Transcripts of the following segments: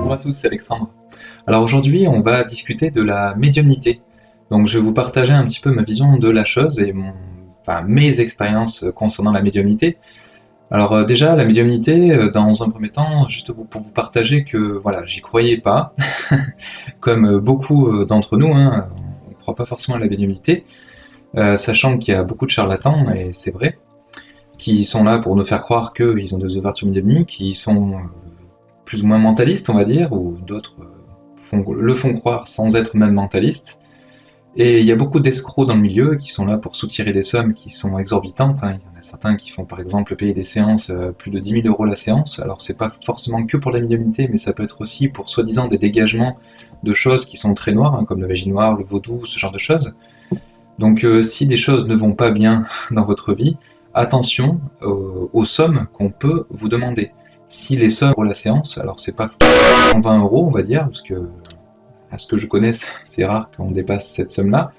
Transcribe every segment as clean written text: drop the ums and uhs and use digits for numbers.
Bonjour à tous, c'est Alexandre. Alors aujourd'hui, on va discuter de la médiumnité. Donc je vais vous partager un petit peu ma vision de la chose et mes expériences concernant la médiumnité. Alors déjà, la médiumnité, dans un premier temps, juste pour vous partager que voilà, j'y croyais pas, comme beaucoup d'entre nous, hein, on ne croit pas forcément à la médiumnité, sachant qu'il y a beaucoup de charlatans, et c'est vrai, qui sont là pour nous faire croire qu'ils ont des ouvertures médiumniques, qui sont plus ou moins mentalistes, on va dire, ou d'autres le font croire sans être même mentalistes. Et il y a beaucoup d'escrocs dans le milieu qui sont là pour soutirer des sommes qui sont exorbitantes, hein. Il y en a certains qui font par exemple payer des séances plus de 10 000 € la séance. Alors c'est pas forcément que pour la médiumnité, mais ça peut être aussi pour soi-disant des dégagements de choses qui sont très noires, hein, comme la magie noire, le vaudou, ce genre de choses. Donc si des choses ne vont pas bien dans votre vie, attention aux sommes qu'on peut vous demander. Si les sommes pour la séance, alors c'est pas 120 € on va dire, parce que à ce que je connaisse, c'est rare qu'on dépasse cette somme-là,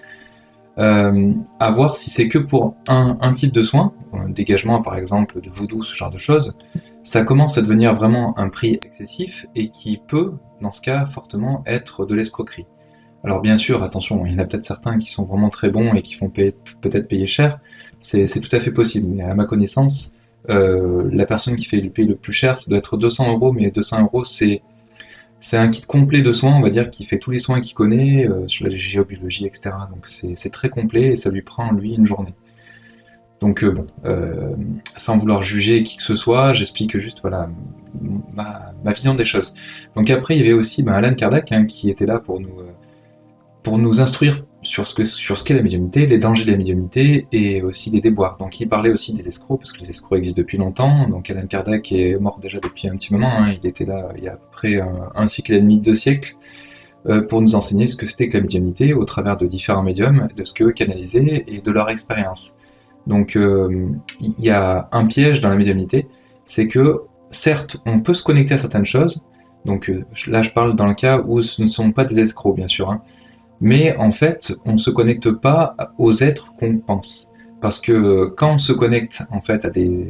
à voir si c'est que pour un type de soin, un dégagement par exemple de voodoo, ce genre de choses, ça commence à devenir vraiment un prix excessif et qui peut, dans ce cas, fortement être de l'escroquerie. Alors bien sûr, attention, il y en a peut-être certains qui sont vraiment très bons et qui font peut-être payer cher, c'est tout à fait possible, mais à ma connaissance, la personne qui fait le payer le plus cher, ça doit être 200 €, mais 200 € c'est un kit complet de soins, on va dire, qui fait tous les soins qu'il connaît, sur la géobiologie, etc. Donc c'est très complet et ça lui prend, lui, une journée. Donc sans vouloir juger qui que ce soit, j'explique juste voilà ma vision des choses. Donc après, il y avait aussi Alan Kardec, hein, qui était là pour nous instruire sur ce qu'est la médiumnité, les dangers de la médiumnité et aussi les déboires. Donc il parlait aussi des escrocs, parce que les escrocs existent depuis longtemps. Donc Allan Kardec est mort déjà depuis un petit moment, hein. Il était là il y a à peu près un siècle et demi, 2 siècles, pour nous enseigner ce que c'était que la médiumnité au travers de différents médiums, de ce qu'eux canalisaient et de leur expérience. Donc il y a un piège dans la médiumnité, c'est que certes on peut se connecter à certaines choses, donc là je parle dans le cas où ce ne sont pas des escrocs bien sûr, hein, mais en fait, on ne se connecte pas aux êtres qu'on pense. Parce que quand on se connecte en fait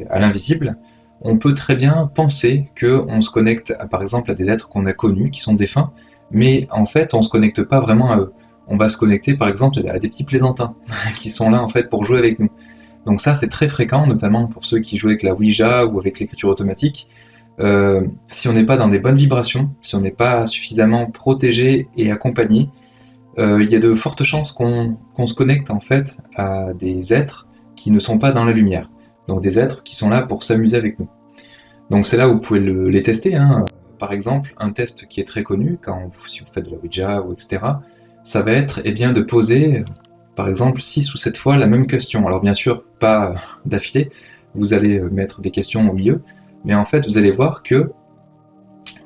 à l'invisible, on peut très bien penser qu'on se connecte par exemple à des êtres qu'on a connus, qui sont défunts, mais en fait on ne se connecte pas vraiment à eux. On va se connecter par exemple à des petits plaisantins qui sont là en fait pour jouer avec nous. Donc ça c'est très fréquent, notamment pour ceux qui jouent avec la Ouija ou avec l'écriture automatique. Si on n'est pas dans des bonnes vibrations, si on n'est pas suffisamment protégé et accompagné, il y a de fortes chances qu'on se connecte en fait à des êtres qui ne sont pas dans la lumière. Donc des êtres qui sont là pour s'amuser avec nous. Donc c'est là où vous pouvez les tester, hein. Par exemple, un test qui est très connu, si vous faites de la Ouija ou etc., ça va être de poser, par exemple, 6 ou 7 fois la même question. Alors bien sûr, pas d'affilée, vous allez mettre des questions au milieu, mais en fait, vous allez voir que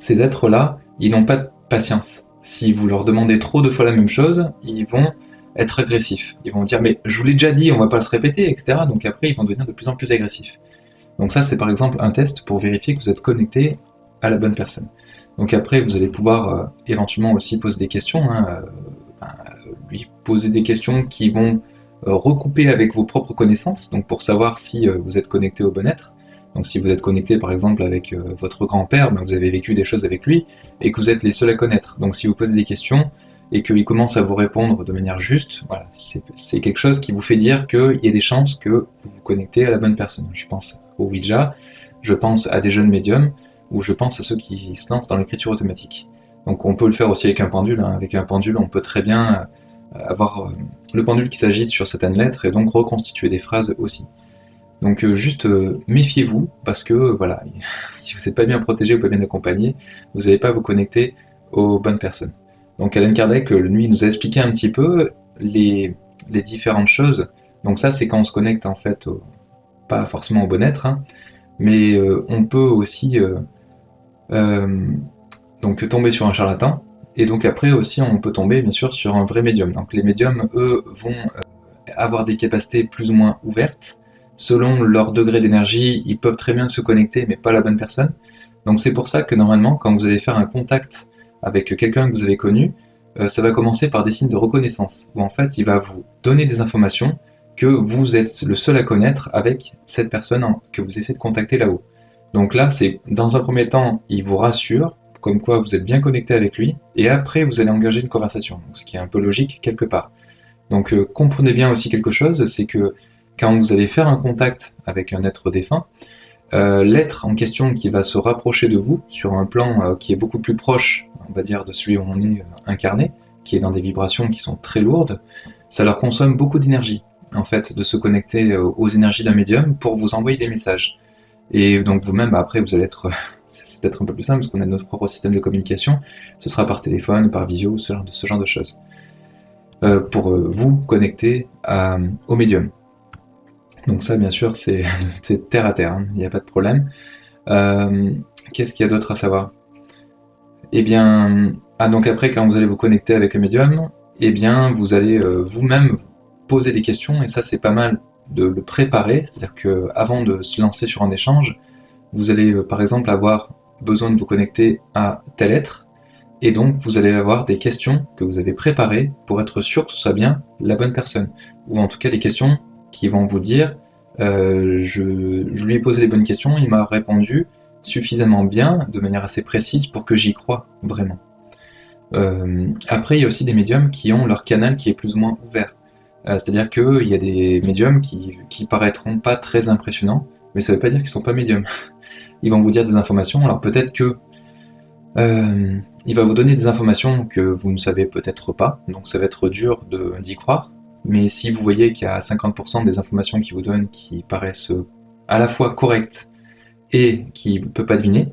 ces êtres-là, ils n'ont pas de patience. Si vous leur demandez trop de fois la même chose, ils vont être agressifs. Ils vont dire mais je vous l'ai déjà dit, on va pas se répéter, etc. Donc après, ils vont devenir de plus en plus agressifs. Donc ça, c'est par exemple un test pour vérifier que vous êtes connecté à la bonne personne. Donc après, vous allez pouvoir éventuellement aussi poser des questions, hein, lui poser des questions qui vont recouper avec vos propres connaissances, donc pour savoir si vous êtes connecté au bon être. Donc si vous êtes connecté par exemple avec votre grand-père, vous avez vécu des choses avec lui et que vous êtes les seuls à connaître. Donc si vous posez des questions et qu'il commence à vous répondre de manière juste, voilà, c'est quelque chose qui vous fait dire qu'il y a des chances que vous vous connectez à la bonne personne. Je pense au Ouija, je pense à des jeunes médiums, ou je pense à ceux qui se lancent dans l'écriture automatique. Donc on peut le faire aussi avec un pendule, hein. Avec un pendule, on peut très bien avoir le pendule qui s'agite sur certaines lettres et donc reconstituer des phrases aussi. Donc juste méfiez-vous, parce que voilà, si vous n'êtes pas bien protégé ou pas bien accompagné, vous n'allez pas vous connecter aux bonnes personnes. Donc Allan Kardec, lui, nous a expliqué un petit peu les différentes choses. Donc ça, c'est quand on se connecte en fait, pas forcément au bon être, hein, mais on peut aussi euh, donc tomber sur un charlatan, et donc après aussi on peut tomber bien sûr sur un vrai médium. Donc les médiums, eux, vont avoir des capacités plus ou moins ouvertes. Selon leur degré d'énergie, ils peuvent très bien se connecter, mais pas la bonne personne. Donc c'est pour ça que normalement, quand vous allez faire un contact avec quelqu'un que vous avez connu, ça va commencer par des signes de reconnaissance, où en fait il va vous donner des informations que vous êtes le seul à connaître avec cette personne que vous essayez de contacter là-haut. Donc là, c'est dans un premier temps, il vous rassure, comme quoi vous êtes bien connecté avec lui, et après vous allez engager une conversation, ce qui est un peu logique quelque part. Donc comprenez bien aussi quelque chose, c'est que quand vous allez faire un contact avec un être défunt, l'être en question qui va se rapprocher de vous sur un plan qui est beaucoup plus proche, on va dire, de celui où on est incarné, qui est dans des vibrations qui sont très lourdes, ça leur consomme beaucoup d'énergie, en fait, de se connecter aux énergies d'un médium pour vous envoyer des messages. Et donc vous-même, après, vous allez être, c'est peut-être un peu plus simple, parce qu'on a notre propre système de communication, ce sera par téléphone, par visio, ce genre de choses, pour vous connecter au médium. Donc ça, bien sûr, c'est terre à terre, hein, il n'y a pas de problème. Qu'est-ce qu'il y a d'autre à savoir? Eh bien, donc après, quand vous allez vous connecter avec un médium, eh bien, vous allez vous-même poser des questions, et ça, c'est pas mal de le préparer, c'est-à-dire que avant de se lancer sur un échange, vous allez par exemple avoir besoin de vous connecter à tel être, et donc vous allez avoir des questions que vous avez préparées pour être sûr que ce soit bien la bonne personne, ou en tout cas des questions qui vont vous dire je lui ai posé les bonnes questions, il m'a répondu suffisamment bien, de manière assez précise pour que j'y croie vraiment. Après, il y a aussi des médiums qui ont leur canal qui est plus ou moins ouvert. C'est-à-dire qu'il y a des médiums qui paraîtront pas très impressionnants, mais ça veut pas dire qu'ils sont pas médiums. Ils vont vous dire des informations, alors peut-être que il va vous donner des informations que vous ne savez peut-être pas, donc ça va être dur d'y croire, mais si vous voyez qu'il y a 50% des informations qu'il vous donne qui paraissent à la fois correctes et qu'il ne peut pas deviner,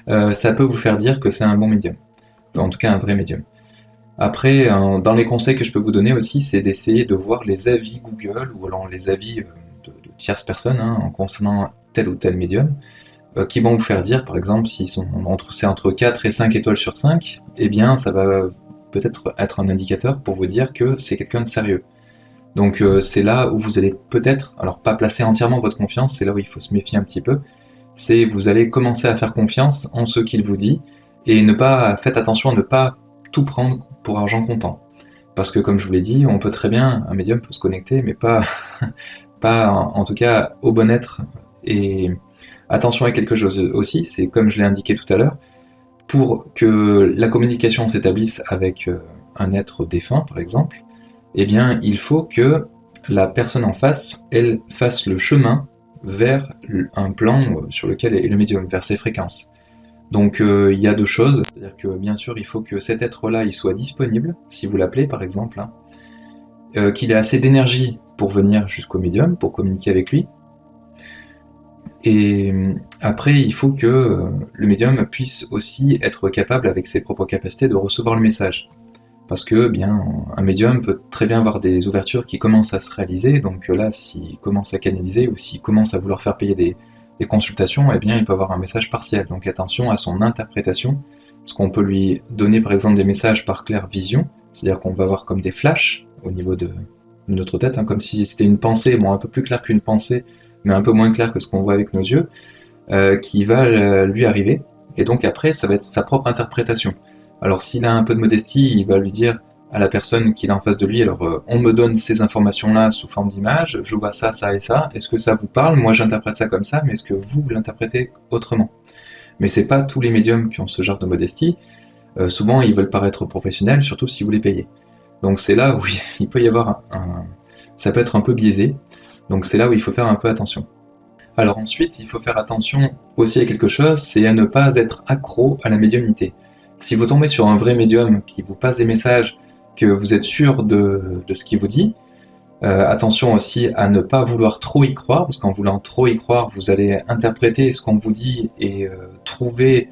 ça peut vous faire dire que c'est un bon médium, en tout cas un vrai médium. Après, dans les conseils que je peux vous donner aussi, c'est d'essayer de voir les avis Google ou alors les avis de tierces personnes en concernant tel ou tel médium, qui vont vous faire dire, par exemple, s'ils sont c'est entre 4 et 5 étoiles sur 5, eh bien ça va peut-être être un indicateur pour vous dire que c'est quelqu'un de sérieux. Donc c'est là où vous allez peut-être, alors pas placer entièrement votre confiance, c'est là où il faut se méfier un petit peu, c'est vous allez commencer à faire confiance en ce qu'il vous dit, et faites attention à ne pas tout prendre pour argent comptant. Parce que comme je vous l'ai dit, on peut très bien, un médium peut se connecter, mais pas, pas en tout cas au bon être. Et attention à quelque chose aussi, c'est comme je l'ai indiqué tout à l'heure, pour que la communication s'établisse avec un être défunt, par exemple, eh bien, il faut que la personne en face, elle fasse le chemin vers un plan sur lequel est le médium, vers ses fréquences. Donc il y a deux choses, c'est-à-dire que bien sûr il faut que cet être-là il soit disponible, si vous l'appelez par exemple, qu'il ait assez d'énergie pour venir jusqu'au médium, pour communiquer avec lui. Et après il faut que le médium puisse aussi être capable avec ses propres capacités de recevoir le message. Parce que bien un médium peut très bien avoir des ouvertures qui commencent à se réaliser, donc là s'il commence à canaliser ou s'il commence à vouloir faire payer des consultations, eh bien il peut avoir un message partiel. Donc attention à son interprétation, parce qu'on peut lui donner par exemple des messages par claire vision, c'est-à-dire qu'on va avoir comme des flashs au niveau de notre tête, comme si c'était une pensée, bon un peu plus clair qu'une pensée, mais un peu moins clair que ce qu'on voit avec nos yeux, qui va lui arriver, et donc après ça va être sa propre interprétation. Alors s'il a un peu de modestie, il va lui dire à la personne qu'il a en face de lui, alors on me donne ces informations-là sous forme d'image, je vois ça, ça et ça, est-ce que ça vous parle? Moi j'interprète ça comme ça, mais est-ce que vous l'interprétez autrement? Mais c'est pas tous les médiums qui ont ce genre de modestie, souvent ils veulent paraître professionnels, surtout si vous les payez. Donc c'est là où il peut y avoir ça peut être un peu biaisé, donc c'est là où il faut faire un peu attention. Alors ensuite, il faut faire attention aussi à quelque chose, c'est à ne pas être accro à la médiumnité. Si vous tombez sur un vrai médium qui vous passe des messages, que vous êtes sûr de ce qu'il vous dit, attention aussi à ne pas vouloir trop y croire, parce qu'en voulant trop y croire, vous allez interpréter ce qu'on vous dit et trouver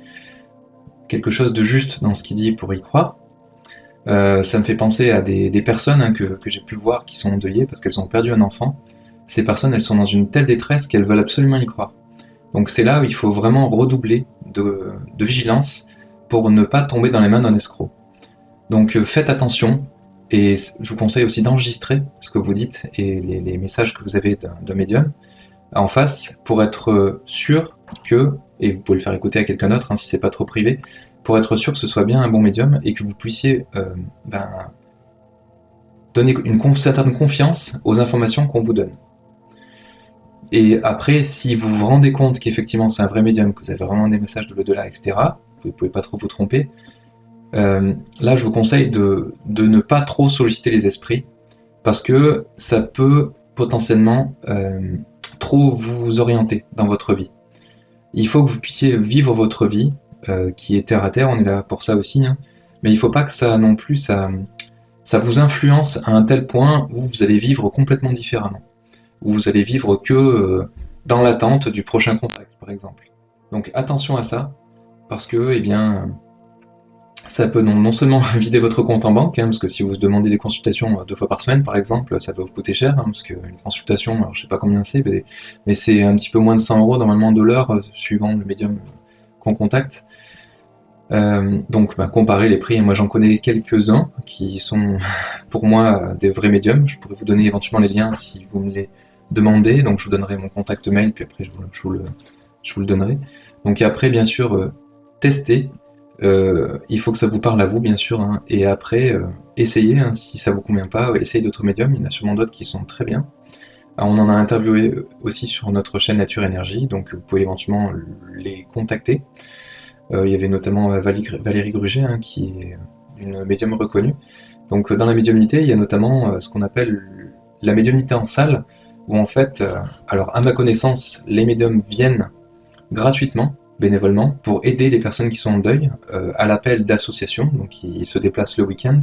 quelque chose de juste dans ce qu'il dit pour y croire. Ça me fait penser à des personnes que j'ai pu voir qui sont endeuillées parce qu'elles ont perdu un enfant. Ces personnes, elles sont dans une telle détresse qu'elles veulent absolument y croire. Donc c'est là où il faut vraiment redoubler de vigilance pour ne pas tomber dans les mains d'un escroc. Donc faites attention, et je vous conseille aussi d'enregistrer ce que vous dites et les messages que vous avez d'un médium en face pour être sûr que, et vous pouvez le faire écouter à quelqu'un d'autre si c'est pas trop privé, pour être sûr que ce soit bien un bon médium et que vous puissiez donner une certaine confiance aux informations qu'on vous donne. Et après, si vous vous rendez compte qu'effectivement c'est un vrai médium, que vous avez vraiment des messages de l'au-delà, etc., vous pouvez pas trop vous tromper. Là, je vous conseille de ne pas trop solliciter les esprits, parce que ça peut potentiellement trop vous orienter dans votre vie. Il faut que vous puissiez vivre votre vie, qui est terre à terre, on est là pour ça aussi, hein, mais il faut pas que ça non plus, ça vous influence à un tel point où vous allez vivre complètement différemment, où vous allez vivre que dans l'attente du prochain contact, par exemple. Donc attention à ça, parce que, eh bien, ça peut non seulement vider votre compte en banque, hein, parce que si vous demandez des consultations 2 fois par semaine, par exemple, ça va vous coûter cher, hein, parce qu'une consultation, alors je sais pas combien c'est, mais c'est un petit peu moins de 100 € normalement de l'heure, suivant le médium qu'on contacte. Donc, comparez les prix. Moi, j'en connais quelques-uns qui sont, pour moi, des vrais médiums. Je pourrais vous donner éventuellement les liens si vous me les demandez. Donc, je vous donnerai mon contact mail, puis après, je vous le donnerai. Donc, après, bien sûr, testez. Il faut que ça vous parle à vous, bien sûr, hein. Et après, essayez, hein, si ça vous convient pas, essayez d'autres médiums. Il y en a sûrement d'autres qui sont très bien. Alors, on en a interviewé aussi sur notre chaîne Nature Énergie, donc vous pouvez éventuellement les contacter. Il y avait notamment Valérie Gruget, hein, qui est une médium reconnue. Donc dans la médiumnité, il y a notamment ce qu'on appelle la médiumnité en salle, où en fait, alors à ma connaissance, les médiums viennent gratuitement, bénévolement, pour aider les personnes qui sont en deuil, à l'appel d'associations, donc ils se déplacent le week-end,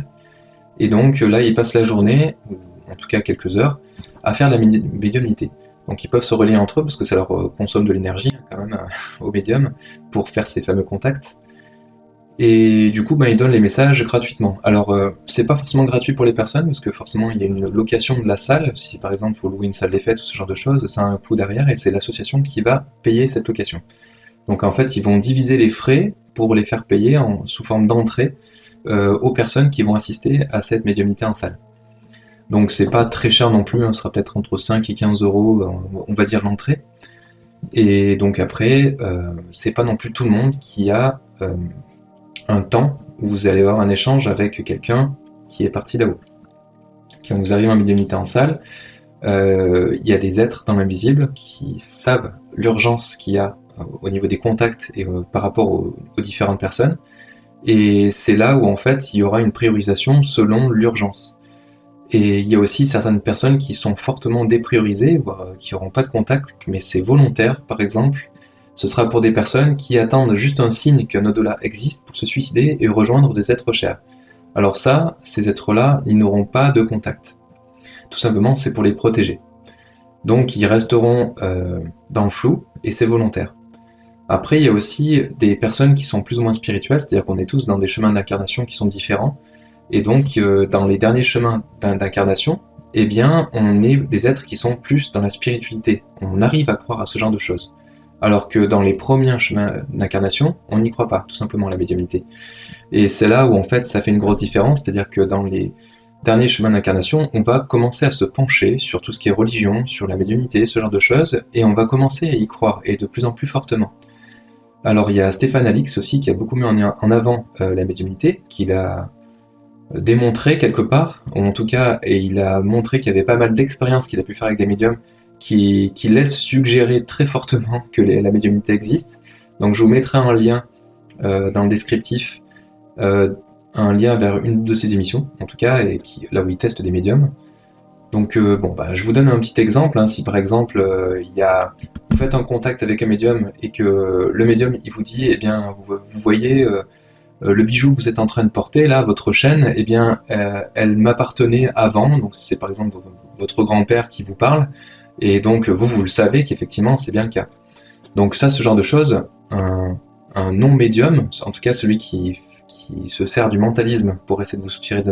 et donc là ils passent la journée, ou en tout cas quelques heures, à faire la médiumnité. Donc ils peuvent se relier entre eux parce que ça leur consomme de l'énergie, hein, quand même au médium pour faire ces fameux contacts. Et du coup, ils donnent les messages gratuitement. Alors, c'est pas forcément gratuit pour les personnes parce que forcément il y a une location de la salle. Si par exemple il faut louer une salle des fêtes ou ce genre de choses, ça a un coût derrière et c'est l'association qui va payer cette location. Donc en fait, ils vont diviser les frais pour les faire payer sous forme d'entrée aux personnes qui vont assister à cette médiumnité en salle. Donc c'est pas très cher non plus, hein, ce sera peut-être entre 5 et 15 €, on va dire l'entrée. Et donc après, c'est pas non plus tout le monde qui a un temps où vous allez avoir un échange avec quelqu'un qui est parti là-haut. Quand vous arrivez en médiumnité en salle, il y a des êtres dans l'invisible qui savent l'urgence qu'il y a au niveau des contacts et par rapport aux différentes personnes. Et c'est là où en fait il y aura une priorisation selon l'urgence. Et il y a aussi certaines personnes qui sont fortement dépriorisées, voire qui n'auront pas de contact, mais c'est volontaire, par exemple. Ce sera pour des personnes qui attendent juste un signe qu'un au-delà existe pour se suicider et rejoindre des êtres chers. Alors ça, ces êtres-là, ils n'auront pas de contact. Tout simplement, c'est pour les protéger. Donc ils resteront dans le flou, et c'est volontaire. Après, il y a aussi des personnes qui sont plus ou moins spirituelles, c'est-à-dire qu'on est tous dans des chemins d'incarnation qui sont différents, et donc dans les derniers chemins d'incarnation, eh bien, on est des êtres qui sont plus dans la spiritualité. On arrive à croire à ce genre de choses. Alors que dans les premiers chemins d'incarnation, on n'y croit pas, tout simplement, à la médiumnité. Et c'est là où en fait ça fait une grosse différence, c'est-à-dire que dans les derniers chemins d'incarnation, on va commencer à se pencher sur tout ce qui est religion, sur la médiumnité, ce genre de choses, et on va commencer à y croire, et de plus en plus fortement. Alors il y a Stéphane Alix aussi qui a beaucoup mis en avant la médiumnité, qu'il a démontré quelque part, ou en tout cas, et il a montré qu'il y avait pas mal d'expériences qu'il a pu faire avec des médiums qui laissent suggérer très fortement que la médiumnité existe. Donc je vous mettrai un lien dans le descriptif, un lien vers une de ses émissions, en tout cas, et là où il teste des médiums. Donc je vous donne un petit exemple, hein. Si par exemple vous faites un contact avec un médium et que le médium il vous dit, eh bien vous voyez le bijou que vous êtes en train de porter là, votre chaîne, eh bien elle m'appartenait avant, donc c'est par exemple votre grand-père qui vous parle, et donc vous le savez qu'effectivement c'est bien le cas. Donc ça, ce genre de choses, un non-médium, en tout cas celui qui se sert du mentalisme pour essayer de vous soutirer des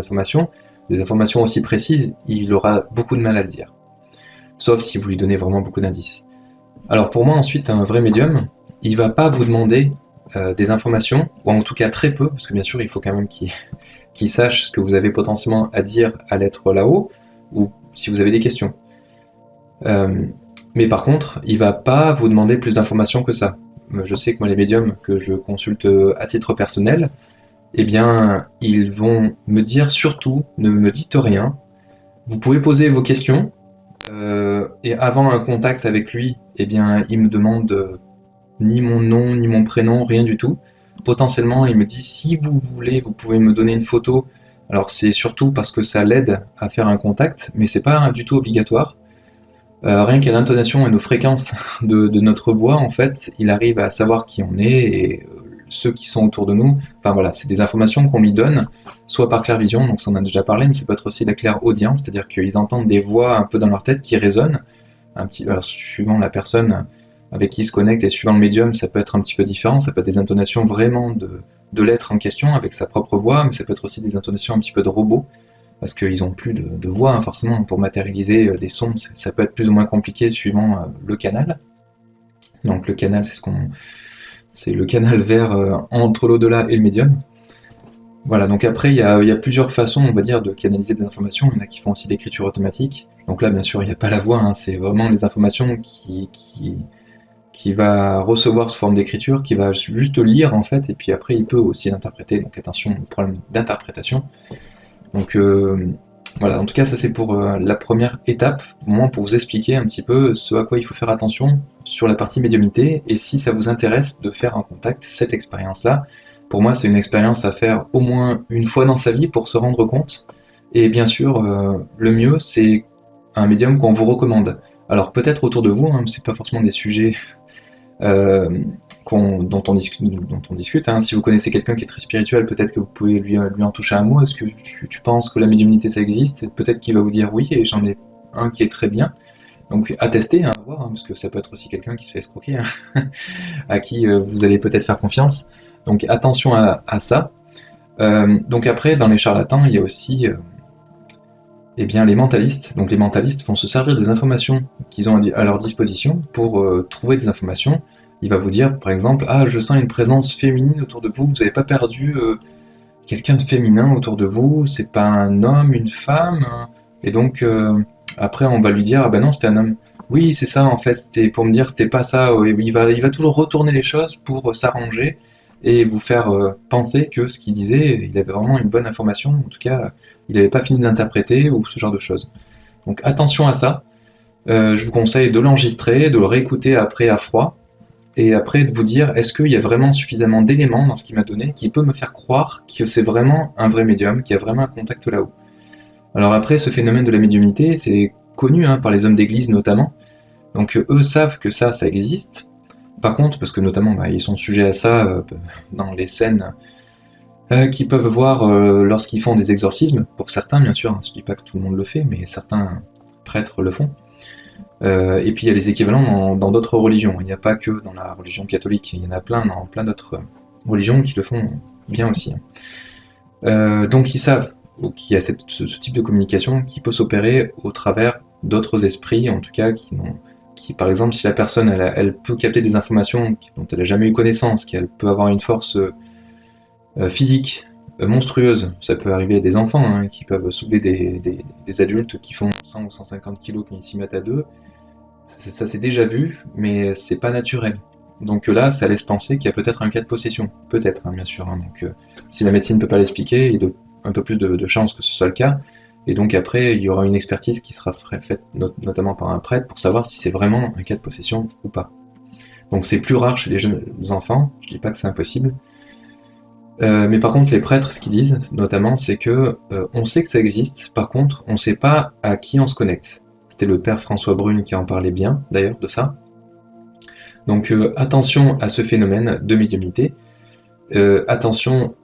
informations aussi précises, il aura beaucoup de mal à le dire. Sauf si vous lui donnez vraiment beaucoup d'indices. Alors pour moi ensuite, un vrai médium, il va pas vous demander des informations, ou en tout cas très peu, parce que bien sûr il faut quand même qu'il sache ce que vous avez potentiellement à dire à l'être là-haut, ou si vous avez des questions. Mais par contre, il va pas vous demander plus d'informations que ça. Je sais que moi les médiums que je consulte à titre personnel, eh bien, ils vont me dire surtout, ne me dites rien. Vous pouvez poser vos questions, et avant un contact avec lui, eh bien, il me demande ni mon nom, ni mon prénom, rien du tout. potentiellement, il me dit si vous voulez, vous pouvez me donner une photo. Alors c'est surtout parce que ça l'aide à faire un contact, mais c'est pas du tout obligatoire. Rien qu'à l'intonation et nos fréquences de notre voix, en fait, il arrive à savoir qui on est et ceux qui sont autour de nous. Enfin voilà, c'est des informations qu'on lui donne, soit par clairvision, donc ça on en a déjà parlé, mais ça peut être aussi la clairaudience, c'est-à-dire qu'ils entendent des voix un peu dans leur tête qui résonnent, alors, suivant la personne avec qui ils se connectent et suivant le médium, ça peut être un petit peu différent, ça peut être des intonations vraiment de l'être en question avec sa propre voix, mais ça peut être aussi des intonations un petit peu de robot, parce qu'ils n'ont plus de voix, hein, forcément, pour matérialiser des sons, ça peut être plus ou moins compliqué suivant le canal. Donc le canal, c'est le canal vers entre l'au-delà et le médium. Voilà, donc après, il y a plusieurs façons, on va dire, de canaliser des informations. Il y en a qui font aussi l'écriture automatique. Donc là, bien sûr, il n'y a pas la voix, hein, c'est vraiment les informations qui va recevoir sous forme d'écriture, qui va juste lire, en fait, et puis après, il peut aussi l'interpréter. Donc attention, problème d'interprétation. Donc voilà, en tout cas, ça c'est pour la première étape, au moins pour vous expliquer un petit peu ce à quoi il faut faire attention sur la partie médiumnité, et si ça vous intéresse de faire en contact cette expérience-là. Pour moi, c'est une expérience à faire au moins une fois dans sa vie pour se rendre compte, et bien sûr, le mieux, c'est un médium qu'on vous recommande. Alors peut-être autour de vous, hein, c'est pas forcément des sujets euh, dont on discute. Hein. Si vous connaissez quelqu'un qui est très spirituel, peut-être que vous pouvez lui en toucher un mot. Est-ce que tu penses que la médiumnité ça existe? Peut-être qu'il va vous dire oui, et j'en ai un qui est très bien. Donc à tester, hein, à voir, hein, parce que ça peut être aussi quelqu'un qui se fait escroquer, hein, à qui vous allez peut-être faire confiance. Donc attention à ça. Donc après, dans les charlatans, il y a aussi eh bien, les mentalistes. Donc les mentalistes vont se servir des informations qu'ils ont à leur disposition pour trouver des informations. Il va vous dire, par exemple, ah, je sens une présence féminine autour de vous, vous n'avez pas perdu quelqu'un de féminin autour de vous, c'est pas un homme, une femme, hein. Et donc, après, on va lui dire, ah ben non, c'était un homme. Oui, c'est ça, en fait, c'était pour me dire, c'était pas ça. Il va toujours retourner les choses pour s'arranger et vous faire penser que ce qu'il disait, il avait vraiment une bonne information, en tout cas, il n'avait pas fini de l'interpréter ou ce genre de choses. Donc attention à ça. Je vous conseille de l'enregistrer, de le réécouter après à froid, et après de vous dire est-ce qu'il y a vraiment suffisamment d'éléments dans ce qu'il m'a donné qui peut me faire croire que c'est vraiment un vrai médium, qu'il y a vraiment un contact là-haut. Alors après, ce phénomène de la médiumnité, c'est connu hein, par les hommes d'église notamment, donc eux savent que ça existe. Par contre, parce que notamment bah, ils sont sujets à ça dans les scènes qu'ils peuvent voir lorsqu'ils font des exorcismes, pour certains bien sûr, hein, je dis pas que tout le monde le fait, mais certains prêtres le font. Et puis il y a les équivalents dans d'autres religions. Il n'y a pas que dans la religion catholique, il y en a plein dans plein d'autres religions qui le font bien aussi. Donc ils savent qu'il y a ce type de communication qui peut s'opérer au travers d'autres esprits, en tout cas qui par exemple, si la personne elle peut capter des informations dont elle n'a jamais eu connaissance, qu'elle peut avoir une force physique monstrueuse, ça peut arriver à des enfants hein, qui peuvent soulever des adultes qui font 100 ou 150 kilos quand ils s'y mettent à deux. Ça s'est déjà vu, mais c'est pas naturel. Donc là, ça laisse penser qu'il y a peut-être un cas de possession. Peut-être, hein, bien sûr. Hein. Donc, si la médecine ne peut pas l'expliquer, il y a un peu plus de chances que ce soit le cas. Et donc après, il y aura une expertise qui sera faite notamment par un prêtre pour savoir si c'est vraiment un cas de possession ou pas. Donc c'est plus rare chez les jeunes enfants, je dis pas que c'est impossible. Mais par contre, les prêtres, ce qu'ils disent, notamment, c'est que on sait que ça existe, par contre, on sait pas à qui on se connecte. C'était le père François Brune qui en parlait bien, d'ailleurs, de ça. Donc attention à ce phénomène de médiumnité, attention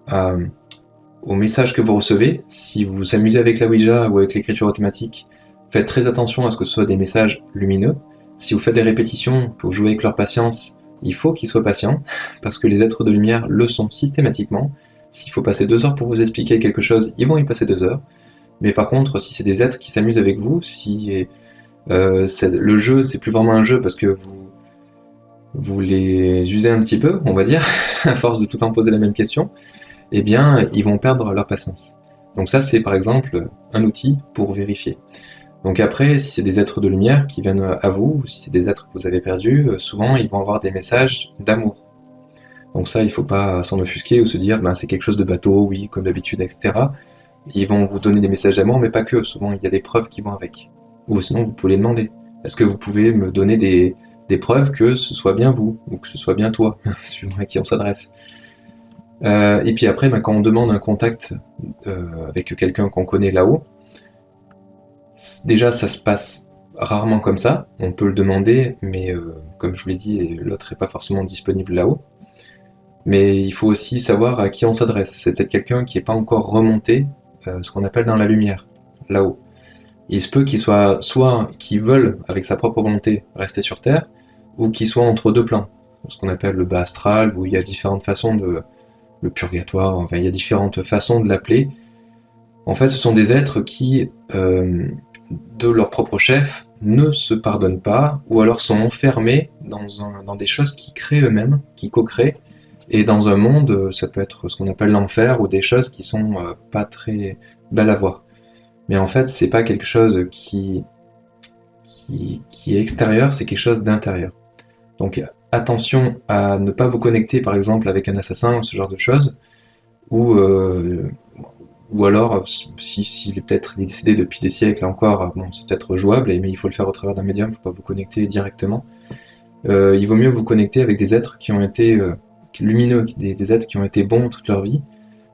aux messages que vous recevez. Si vous vous amusez avec la Ouija ou avec l'écriture automatique, faites très attention à ce que ce soit des messages lumineux. Si vous faites des répétitions, que vous jouez avec leur patience, il faut qu'ils soient patients, parce que les êtres de lumière le sont systématiquement. S'il faut passer 2 heures pour vous expliquer quelque chose, ils vont y passer 2 heures. Mais par contre, si c'est des êtres qui s'amusent avec vous, si le jeu, c'est plus vraiment un jeu parce que vous les usez un petit peu, on va dire, à force de tout le temps poser la même question, eh bien, ils vont perdre leur patience. Donc ça, c'est par exemple un outil pour vérifier. Donc après, si c'est des êtres de lumière qui viennent à vous, ou si c'est des êtres que vous avez perdus, souvent ils vont avoir des messages d'amour. Donc ça, il ne faut pas s'en offusquer ou se dire ben, c'est quelque chose de bateau, oui, comme d'habitude, etc. Ils vont vous donner des messages d'amour, mais pas que. Souvent, il y a des preuves qui vont avec. Ou sinon, vous pouvez les demander. Est-ce que vous pouvez me donner des preuves que ce soit bien vous, ou que ce soit bien toi, suivant à qui on s'adresse. Et puis après, quand on demande un contact avec quelqu'un qu'on connaît là-haut, déjà ça se passe rarement comme ça. On peut le demander, mais comme je vous l'ai dit, l'autre n'est pas forcément disponible là-haut. Mais il faut aussi savoir à qui on s'adresse. C'est peut-être quelqu'un qui n'est pas encore remonté, ce qu'on appelle dans la lumière, là-haut. Il se peut qu'il soit qui veulent, avec sa propre volonté, rester sur Terre, ou qu'il soit entre deux plans, ce qu'on appelle le bas astral, où il y a différentes façons de... le purgatoire, enfin il y a différentes façons de l'appeler. En fait, ce sont des êtres qui, de leur propre chef, ne se pardonnent pas, ou alors sont enfermés dans des choses qu'ils créent eux-mêmes, qui co-créent, et dans un monde, ça peut être ce qu'on appelle l'enfer, ou des choses qui sont pas très belles à voir. Mais en fait, c'est pas quelque chose qui est extérieur, c'est quelque chose d'intérieur. Donc attention à ne pas vous connecter par exemple avec un assassin ou ce genre de choses, ou, ou alors s'il est peut-être décédé depuis des siècles encore, bon, c'est peut-être jouable, mais il faut le faire au travers d'un médium, il ne faut pas vous connecter directement. Il vaut mieux vous connecter avec des êtres qui ont été lumineux, des êtres qui ont été bons toute leur vie,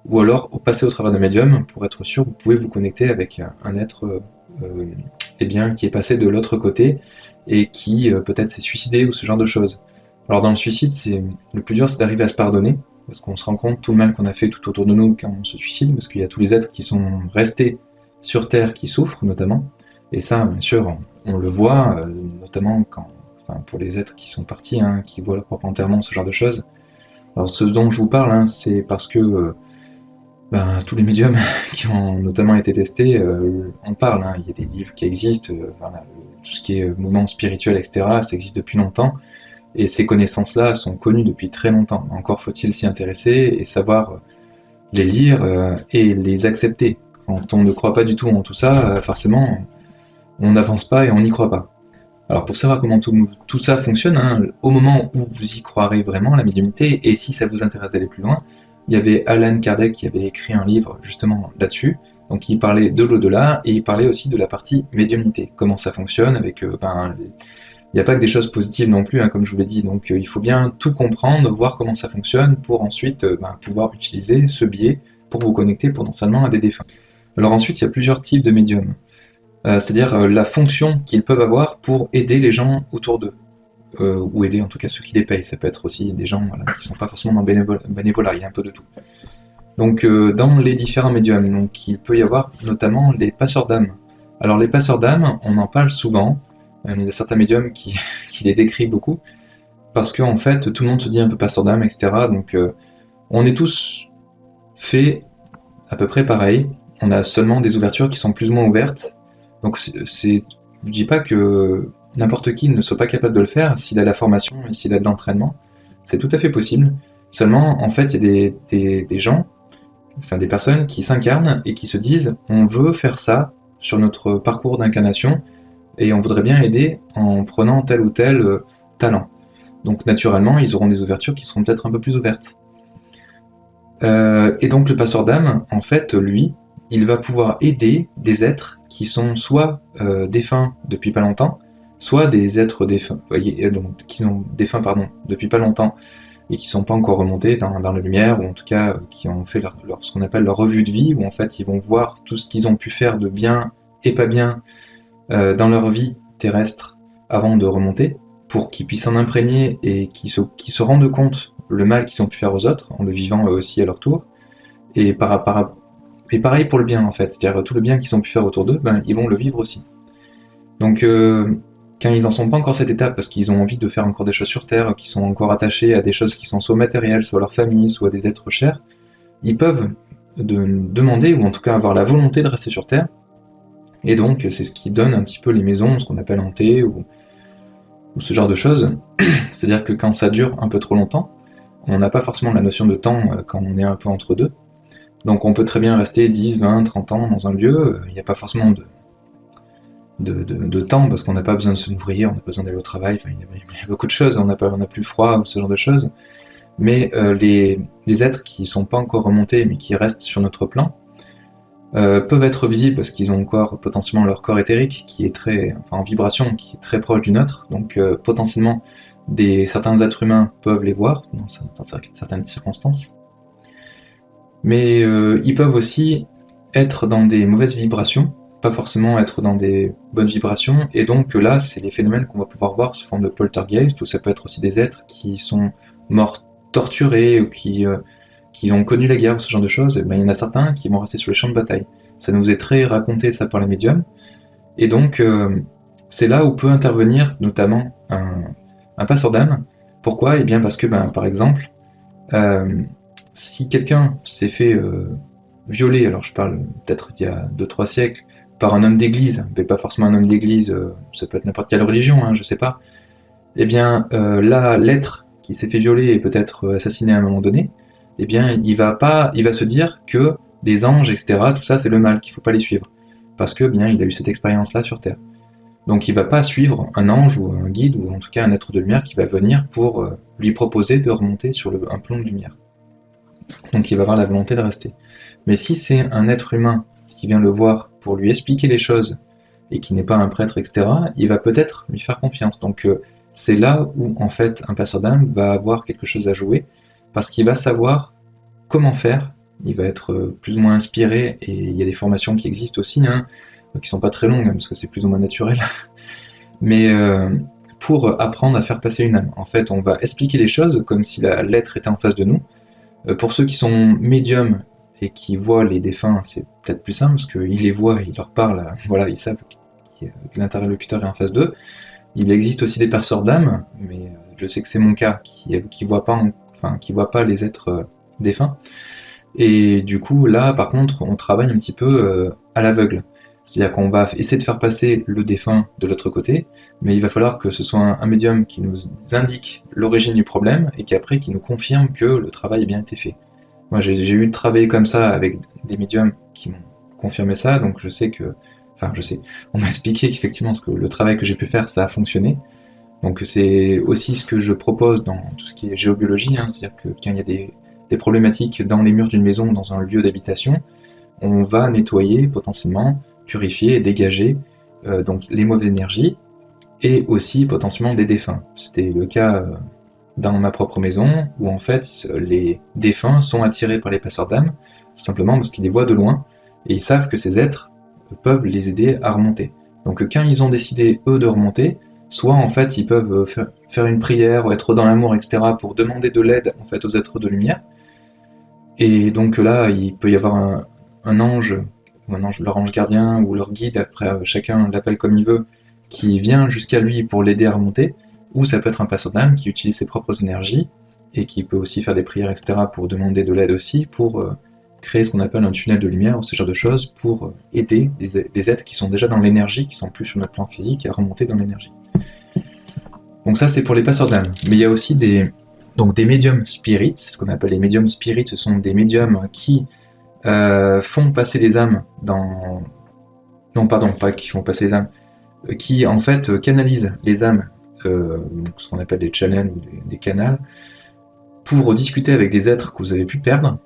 ou alors passer au travers d'un médium pour être sûr que vous pouvez vous connecter avec un être eh bien, qui est passé de l'autre côté et qui peut-être s'est suicidé ou ce genre de choses. Alors dans le suicide, le plus dur c'est d'arriver à se pardonner, parce qu'on se rend compte tout le mal qu'on a fait tout autour de nous quand on se suicide, parce qu'il y a tous les êtres qui sont restés sur Terre qui souffrent notamment, et ça bien sûr on le voit, notamment pour les êtres qui sont partis, hein, qui voient leur propre enterrement, ce genre de choses. Alors ce dont je vous parle, hein, c'est parce que tous les médiums qui ont notamment été testés en parlent, hein. Il y a des livres qui existent, voilà, tout ce qui est mouvement spirituel, etc., ça existe depuis longtemps, et ces connaissances-là sont connues depuis très longtemps. Encore faut-il s'y intéresser et savoir les lire et les accepter. Quand on ne croit pas du tout en tout ça, forcément, on n'avance pas et on n'y croit pas. Alors pour savoir comment tout ça fonctionne, hein, au moment où vous y croirez vraiment à la médiumnité, et si ça vous intéresse d'aller plus loin, il y avait Allan Kardec qui avait écrit un livre justement là-dessus, donc il parlait de l'au-delà, et il parlait aussi de la partie médiumnité, comment ça fonctionne, avec, il n'y a pas que des choses positives non plus, hein, comme je vous l'ai dit, donc il faut bien tout comprendre, voir comment ça fonctionne, pour ensuite pouvoir utiliser ce biais pour vous connecter potentiellement à des défunts. Alors ensuite, il y a plusieurs types de médiums. C'est-à-dire la fonction qu'ils peuvent avoir pour aider les gens autour d'eux, ou aider en tout cas ceux qui les payent. Ça peut être aussi des gens voilà, qui ne sont pas forcément dans le bénévolat, il y a un peu de tout. Donc dans les différents médiums, donc, il peut y avoir notamment les passeurs d'âme. Alors les passeurs d'âme, on en parle souvent, il y a certains médiums qui les décrivent beaucoup, parce qu'en fait tout le monde se dit un peu passeur d'âme, etc. Donc on est tous faits à peu près pareil, on a seulement des ouvertures qui sont plus ou moins ouvertes. Donc je dis pas que n'importe qui ne soit pas capable de le faire s'il a la formation et s'il a de l'entraînement. C'est tout à fait possible. Seulement, en fait, il y a des gens, enfin des personnes qui s'incarnent et qui se disent on veut faire ça sur notre parcours d'incarnation et on voudrait bien aider en prenant tel ou tel talent. Donc naturellement, ils auront des ouvertures qui seront peut-être un peu plus ouvertes. Et donc le passeur d'âme, en fait, lui, il va pouvoir aider des êtres qui sont soit défunts depuis pas longtemps, soit des êtres défunts, donc, qui sont défunts depuis pas longtemps et qui sont pas encore remontés dans la lumière, ou en tout cas qui ont fait ce qu'on appelle leur revue de vie, où en fait ils vont voir tout ce qu'ils ont pu faire de bien et pas bien dans leur vie terrestre avant de remonter, pour qu'ils puissent s'en imprégner et qu'ils se rendent compte le mal qu'ils ont pu faire aux autres, en le vivant eux aussi à leur tour, et pareil pour le bien en fait, c'est-à-dire tout le bien qu'ils ont pu faire autour d'eux, ils vont le vivre aussi. Donc quand ils en sont pas encore à cette étape, parce qu'ils ont envie de faire encore des choses sur Terre, qui sont encore attachés à des choses qui sont soit matérielles, soit leur famille, soit des êtres chers, ils peuvent demander, ou en tout cas avoir la volonté de rester sur Terre, et donc c'est ce qui donne un petit peu les maisons, ce qu'on appelle hantées, ou ce genre de choses. C'est-à-dire que quand ça dure un peu trop longtemps, on n'a pas forcément la notion de temps quand on est un peu entre deux, donc on peut très bien rester 10, 20, 30 ans dans un lieu, il n'y a pas forcément de temps, parce qu'on n'a pas besoin de se nourrir, on n'a pas besoin d'aller au travail, enfin, il y a beaucoup de choses, on n'a plus froid, ce genre de choses, mais les êtres qui sont pas encore remontés, mais qui restent sur notre plan, peuvent être visibles parce qu'ils ont encore potentiellement leur corps éthérique qui est en vibration, qui est très proche du nôtre, donc potentiellement certains êtres humains peuvent les voir dans certaines circonstances. Mais ils peuvent aussi être dans des mauvaises vibrations, pas forcément être dans des bonnes vibrations, et donc là, c'est les phénomènes qu'on va pouvoir voir sous forme de poltergeist, ou ça peut être aussi des êtres qui sont morts torturés, ou qui ont connu la guerre, ou ce genre de choses. Et ben, il y en a certains qui vont rester sur le champ de bataille. Ça nous est très raconté ça par les médiums, et donc c'est là où peut intervenir notamment un passeur d'âme. Pourquoi? Eh bien parce que, ben, par exemple, euh, si quelqu'un s'est fait violer, alors je parle peut-être il y a 2-3 siècles, par un homme d'église, mais pas forcément un homme d'église, ça peut être n'importe quelle religion, hein, je sais pas, eh bien là, l'être qui s'est fait violer et peut-être assassiné à un moment donné, eh bien il va se dire que les anges, etc., tout ça c'est le mal, qu'il faut pas les suivre, parce que bien il a eu cette expérience-là sur Terre. Donc il va pas suivre un ange ou un guide, ou en tout cas un être de lumière qui va venir pour lui proposer de remonter sur un plomb de lumière. Donc il va avoir la volonté de rester. Mais si c'est un être humain qui vient le voir pour lui expliquer les choses et qui n'est pas un prêtre, etc., il va peut-être lui faire confiance. Donc c'est là où en fait un passeur d'âme va avoir quelque chose à jouer parce qu'il va savoir comment faire. Il va être plus ou moins inspiré, et il y a des formations qui existent aussi, hein, qui sont pas très longues hein, parce que c'est plus ou moins naturel. Mais pour apprendre à faire passer une âme, en fait, on va expliquer les choses comme si l'être était en face de nous. Pour ceux qui sont médiums et qui voient les défunts, c'est peut-être plus simple, parce qu'ils les voient, ils leur parlent, voilà, ils savent que l'interlocuteur est en face d'eux. Il existe aussi des perceurs d'âme, mais je sais que c'est mon cas, qui voit pas, enfin, qui voit pas les êtres défunts. Et du coup, là, par contre, on travaille un petit peu à l'aveugle. C'est-à-dire qu'on va essayer de faire passer le défunt de l'autre côté, mais il va falloir que ce soit un médium qui nous indique l'origine du problème et qu'après qui nous confirme que le travail a bien été fait. Moi, j'ai eu de travailler comme ça avec des médiums qui m'ont confirmé ça, donc je sais que, enfin, je sais, on m'a expliqué qu'effectivement, ce que le travail que j'ai pu faire, ça a fonctionné. Donc c'est aussi ce que je propose dans tout ce qui est géobiologie, hein, c'est-à-dire que quand il y a des problématiques dans les murs d'une maison ou dans un lieu d'habitation, on va nettoyer potentiellement, purifier et dégager donc les mauvaises énergies et aussi potentiellement des défunts. C'était le cas dans ma propre maison où en fait les défunts sont attirés par les passeurs d'âme tout simplement parce qu'ils les voient de loin et ils savent que ces êtres peuvent les aider à remonter. Donc quand ils ont décidé eux de remonter, soit en fait ils peuvent faire une prière ou être dans l'amour, etc., pour demander de l'aide en fait aux êtres de lumière. Et donc là, il peut y avoir un ange, ou un ange, leur ange gardien, ou leur guide, après chacun l'appelle comme il veut, qui vient jusqu'à lui pour l'aider à remonter, ou ça peut être un passeur d'âme qui utilise ses propres énergies, et qui peut aussi faire des prières, etc., pour demander de l'aide aussi, pour créer ce qu'on appelle un tunnel de lumière, ou ce genre de choses, pour aider des êtres qui sont déjà dans l'énergie, qui sont plus sur notre plan physique, à remonter dans l'énergie. Donc ça, c'est pour les passeurs d'âme. Mais il y a aussi donc des médiums spirites. Ce qu'on appelle les médiums spirites, ce sont des médiums qui font passer les âmes dans... Non, pardon, pas qui font passer les âmes, qui en fait canalisent les âmes, ce qu'on appelle des channels ou des canals, pour discuter avec des êtres que vous avez pu perdre.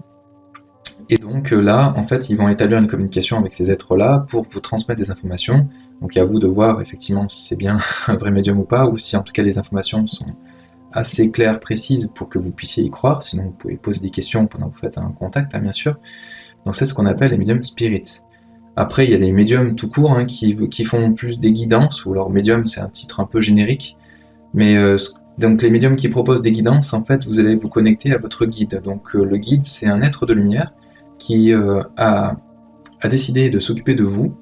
Et donc là, en fait, ils vont établir une communication avec ces êtres-là pour vous transmettre des informations. Donc à vous de voir effectivement si c'est bien un vrai médium ou pas, ou si en tout cas les informations sont assez claires, précises, pour que vous puissiez y croire. Sinon, vous pouvez poser des questions pendant que vous faites un contact, hein, bien sûr. Donc c'est ce qu'on appelle les médiums spirites. Après, il y a des médiums tout court hein, qui font plus des guidances, ou alors médium, c'est un titre un peu générique. Mais donc les médiums qui proposent des guidances, en fait, vous allez vous connecter à votre guide. Donc le guide, c'est un être de lumière qui a décidé de s'occuper de vous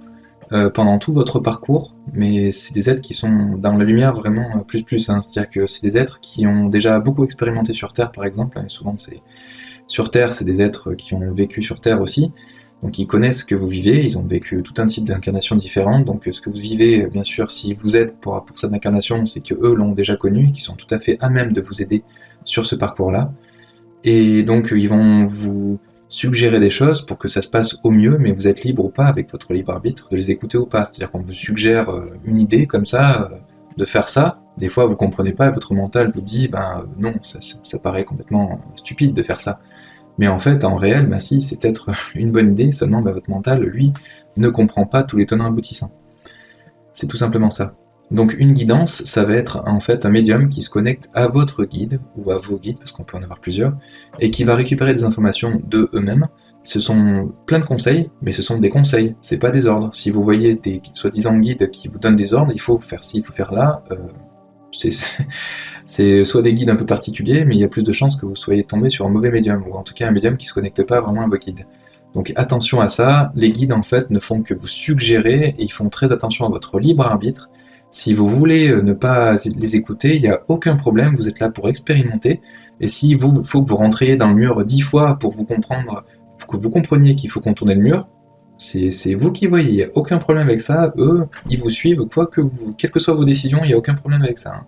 pendant tout votre parcours, mais c'est des êtres qui sont dans la lumière vraiment plus, hein, c'est-à-dire que c'est des êtres qui ont déjà beaucoup expérimenté sur Terre, par exemple, et souvent c'est sur Terre, c'est des êtres qui ont vécu sur Terre aussi, donc ils connaissent ce que vous vivez, ils ont vécu tout un type d'incarnations différentes, donc ce que vous vivez, bien sûr, si vous êtes pour cette incarnation, c'est que eux l'ont déjà connu, et qu'ils sont tout à fait à même de vous aider sur ce parcours-là, et donc ils vont vous suggérer des choses pour que ça se passe au mieux, mais vous êtes libre ou pas, avec votre libre arbitre, de les écouter ou pas. C'est-à-dire qu'on vous suggère une idée comme ça, de faire ça, des fois vous comprenez pas, et votre mental vous dit, ben non, ça paraît complètement stupide de faire ça. Mais en fait, en réel, ben si, c'est peut-être une bonne idée, seulement ben, votre mental, lui, ne comprend pas tous les tenants aboutissants. C'est tout simplement ça. Donc une guidance, ça va être en fait un médium qui se connecte à votre guide, ou à vos guides, parce qu'on peut en avoir plusieurs, et qui va récupérer des informations de eux-mêmes, ce sont plein de conseils, mais ce sont des conseils, c'est pas des ordres. Si vous voyez des soi-disant guides qui vous donnent des ordres, il faut faire ci, il faut faire là, c'est soit des guides un peu particuliers, mais il y a plus de chances que vous soyez tombé sur un mauvais médium, ou en tout cas un médium qui ne se connecte pas vraiment à vos guides. Donc attention à ça, les guides en fait ne font que vous suggérer, et ils font très attention à votre libre arbitre. Si vous voulez ne pas les écouter, il n'y a aucun problème, vous êtes là pour expérimenter, et s'il faut que vous rentriez dans le mur 10 fois pour vous comprendre, pour que vous compreniez qu'il faut contourner le mur, c'est vous qui voyez, il n'y a aucun problème avec ça, eux, ils vous suivent, quelles que soient vos décisions, il n'y a aucun problème avec ça.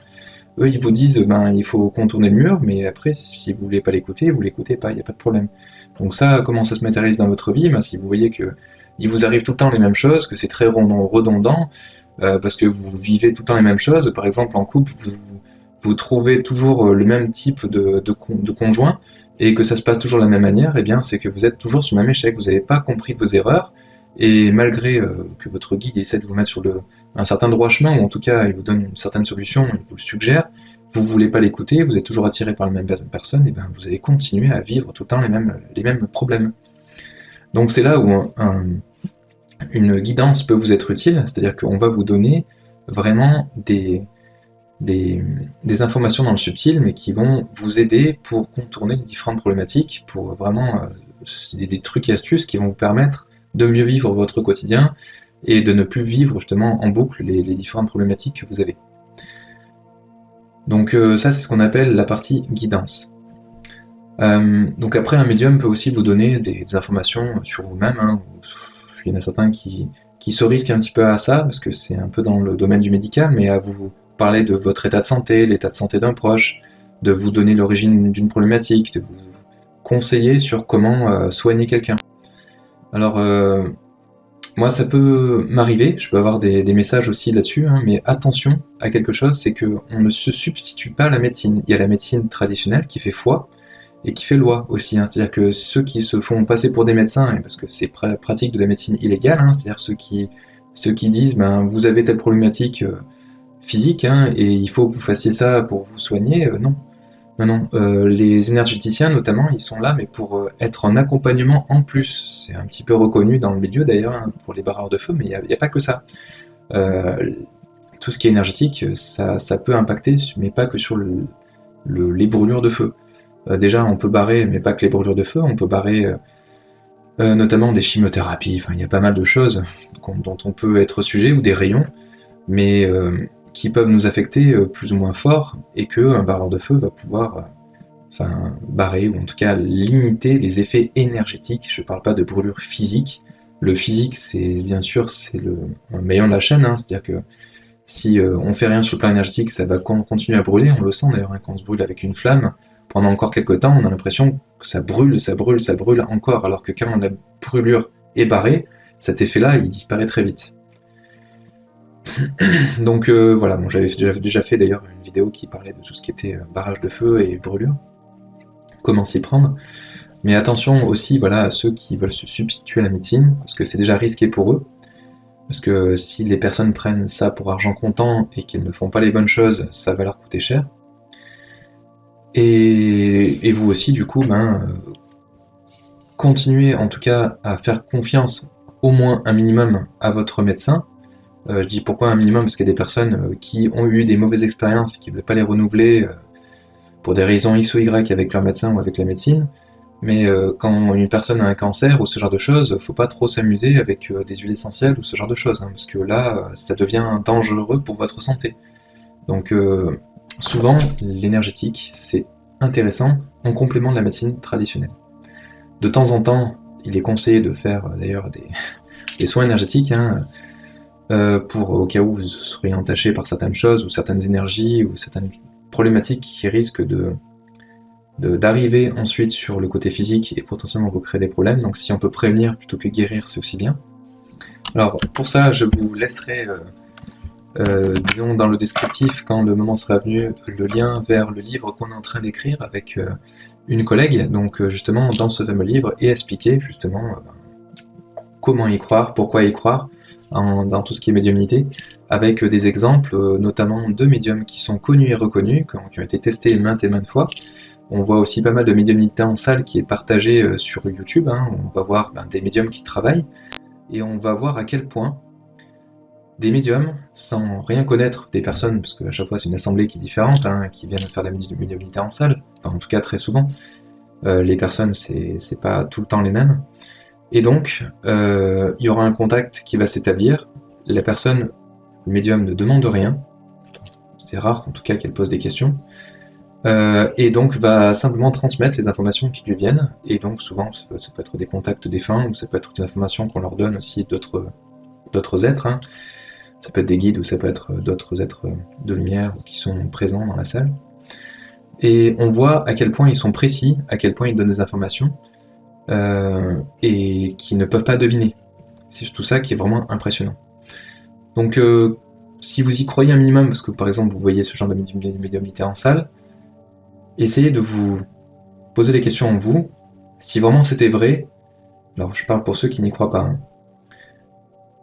Eux, ils vous disent, il faut contourner le mur, mais après, si vous voulez pas l'écouter, vous l'écoutez pas, il n'y a pas de problème. Donc ça, comment ça se matérialise dans votre vie? Si vous voyez que il vous arrive tout le temps les mêmes choses, que c'est très redondant, parce que vous vivez tout le temps les mêmes choses, par exemple en couple, vous trouvez toujours le même type de conjoint, et que ça se passe toujours de la même manière, et bien c'est que vous êtes toujours sur le même échec, vous n'avez pas compris de vos erreurs, et malgré que votre guide essaie de vous mettre sur un certain droit chemin, ou en tout cas il vous donne une certaine solution, il vous le suggère, vous ne voulez pas l'écouter, vous êtes toujours attiré par la même personne, et bien vous allez continuer à vivre tout le temps les mêmes problèmes. Donc c'est là où une guidance peut vous être utile, c'est-à-dire qu'on va vous donner vraiment des informations dans le subtil, mais qui vont vous aider pour contourner les différentes problématiques, pour vraiment des trucs et astuces qui vont vous permettre de mieux vivre votre quotidien et de ne plus vivre justement en boucle les différentes problématiques que vous avez. Donc ça c'est ce qu'on appelle la partie guidance. Donc après un médium peut aussi vous donner des informations sur vous-même, hein. Il y en a certains qui se risquent un petit peu à ça, parce que c'est un peu dans le domaine du médical, mais à vous parler de votre état de santé, l'état de santé d'un proche, de vous donner l'origine d'une problématique, de vous conseiller sur comment soigner quelqu'un. Alors moi ça peut m'arriver, je peux avoir des messages aussi là-dessus, hein, mais attention à quelque chose, c'est qu'on ne se substitue pas à la médecine. Il y a la médecine traditionnelle qui fait foi, et qui fait loi aussi, hein. C'est-à-dire que ceux qui se font passer pour des médecins, et parce que c'est pratique de la médecine illégale, hein, c'est-à-dire ceux qui disent vous avez telle problématique physique, hein, et il faut que vous fassiez ça pour vous soigner, non. Non. Les énergéticiens notamment, ils sont là mais pour être en accompagnement en plus. C'est un petit peu reconnu dans le milieu d'ailleurs, hein, pour les barreurs de feu, mais il n'y a pas que ça. Tout ce qui est énergétique, ça peut impacter, mais pas que sur les brûlures de feu. Déjà, on peut barrer, mais pas que les brûlures de feu, on peut barrer notamment des chimiothérapies, enfin, il y a pas mal de choses dont on peut être sujet, ou des rayons, mais qui peuvent nous affecter plus ou moins fort, et qu'un barreur de feu va pouvoir barrer, ou en tout cas limiter les effets énergétiques. Je parle pas de brûlure physique. Le physique, bien sûr, c'est le maillon de la chaîne, hein, c'est-à-dire que si on fait rien sur le plan énergétique, ça va continuer à brûler, on le sent d'ailleurs, hein, quand on se brûle avec une flamme, pendant encore quelques temps, on a l'impression que ça brûle encore, alors que quand la brûlure est barrée, cet effet-là, il disparaît très vite. Donc voilà, bon, j'avais déjà fait d'ailleurs une vidéo qui parlait de tout ce qui était barrage de feu et brûlure, comment s'y prendre. Mais attention aussi, voilà, à ceux qui veulent se substituer à la médecine, parce que c'est déjà risqué pour eux. Parce que si les personnes prennent ça pour argent comptant et qu'ils ne font pas les bonnes choses, ça va leur coûter cher. Et vous aussi, du coup, continuez en tout cas à faire confiance au moins un minimum à votre médecin. Je dis pourquoi un minimum, parce qu'il y a des personnes qui ont eu des mauvaises expériences et qui ne veulent pas les renouveler pour des raisons X ou Y avec leur médecin ou avec la médecine. Mais quand une personne a un cancer ou ce genre de choses, faut pas trop s'amuser avec des huiles essentielles ou ce genre de choses, hein, parce que là, ça devient dangereux pour votre santé. Donc souvent, l'énergétique, c'est intéressant en complément de la médecine traditionnelle. De temps en temps, il est conseillé de faire d'ailleurs des soins énergétiques, hein, au cas où vous seriez entaché par certaines choses, ou certaines énergies, ou certaines problématiques qui risquent d'arriver ensuite sur le côté physique et potentiellement vous créer des problèmes. Donc si on peut prévenir plutôt que guérir, c'est aussi bien. Alors pour ça, je vous laisserai disons dans le descriptif, quand le moment sera venu, le lien vers le livre qu'on est en train d'écrire avec une collègue, donc justement dans ce fameux livre, et expliquer justement comment y croire, pourquoi y croire, dans tout ce qui est médiumnité, avec des exemples notamment de médiums qui sont connus et reconnus, qui ont été testés maintes et maintes fois, On voit aussi pas mal de médiumnité en salle qui est partagée sur YouTube, hein. On va voir des médiums qui travaillent, et on va voir à quel point des médiums, sans rien connaître des personnes, parce qu'à chaque fois c'est une assemblée qui est différente, hein, qui viennent faire la médiumnité en salle, enfin, en tout cas très souvent, les personnes c'est pas tout le temps les mêmes, et donc il y aura un contact qui va s'établir, la personne, le médium ne demande rien, c'est rare en tout cas qu'elle pose des questions, et donc va simplement transmettre les informations qui lui viennent, et donc souvent ça peut être des contacts défunts, ou ça peut être des informations qu'on leur donne aussi d'autres êtres, hein. Ça peut être des guides ou ça peut être d'autres êtres de lumière qui sont présents dans la salle. Et on voit à quel point ils sont précis, à quel point ils donnent des informations, et qui ne peuvent pas deviner. C'est tout ça qui est vraiment impressionnant. Donc si vous y croyez un minimum, parce que par exemple vous voyez ce genre de médiumnité en salle, essayez de vous poser les questions en vous, si vraiment c'était vrai, alors je parle pour ceux qui n'y croient pas,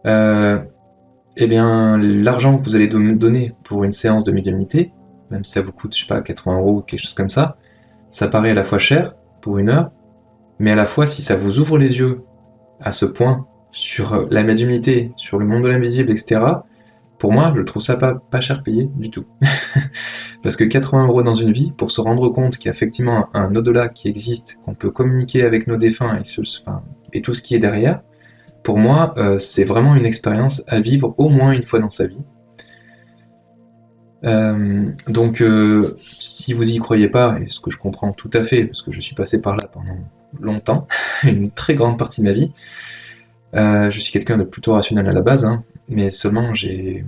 hein, eh bien l'argent que vous allez donner pour une séance de médiumnité, même si ça vous coûte, je sais pas, 80 € ou quelque chose comme ça paraît à la fois cher pour une heure, mais à la fois si ça vous ouvre les yeux à ce point sur la médiumnité, sur le monde de l'invisible, etc., pour moi, je trouve ça pas cher payé du tout. Parce que 80 € dans une vie, pour se rendre compte qu'il y a effectivement un au-delà qui existe, qu'on peut communiquer avec nos défunts et tout ce qui est derrière, pour moi, c'est vraiment une expérience à vivre au moins une fois dans sa vie. Donc, si vous y croyez pas, et ce que je comprends tout à fait, parce que je suis passé par là pendant longtemps, une très grande partie de ma vie, je suis quelqu'un de plutôt rationnel à la base, hein, mais seulement j'ai